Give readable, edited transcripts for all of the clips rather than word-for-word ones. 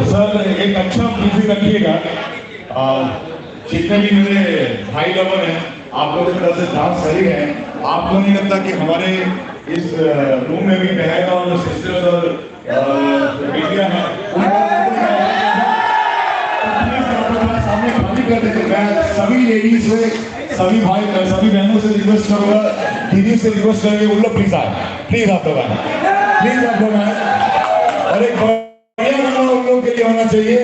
Sir एक अच्छा music रखिएगा। जितने भी मेरे भाई लोग हैं आप लोगों की तरफ से डांस कर ही रहे हैं। आपको नहीं लगता कि हमारे इस रूम में भी बहन और सिस्टर्स और बेटियां हैं सामने खाली कर देते। मैं सभी लेडीज से सभी भाई सभी बहनों से रिक्वेस्ट करूंगा, दीदी से रिक्वेस्ट करेंगे उन लोग प्लीज आए, प्लीज आप लोग आए, प्लीज आप लोग आए। और एक गाना उन लोगों के लिए होना चाहिए,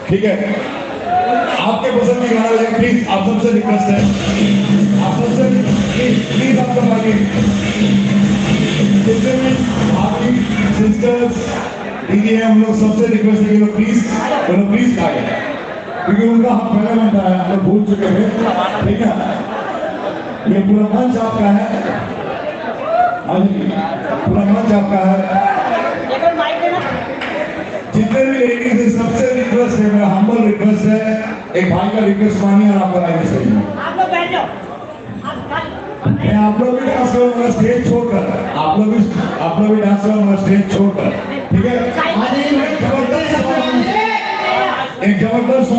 ठीक है? आपके पसंद की गाना लगे प्लीज, आप सबसे रिक्वेस्ट है, आप सबसे प्लीज आप लोग आगे। जितने भी भाभी सिस्टर्स दीदी हैं हम लोग सबसे रिक्वेस्ट है कि लोग प्लीज खाए, क्योंकि उनका हम पहले बनता है, हम लोग भूल चुके हैं, ठीक है? ये पूरा मंच आपका है, पूरा मंच आपका है। जितने भी लेडीज हैं सबसे रिक्वेस्ट है, मेरा हम्बल रिक्वेस्ट है, एक भाई का रिक्वेस्ट मानिए और आप बनाइए सही। आप लोग बैठ जाओ, आप लोग भी डांस करो मेरा स्टेज छोड़कर, आप लोग भी डांस करो मेरा स्टेज छोड़कर, ठीक है? एक जबरदस्त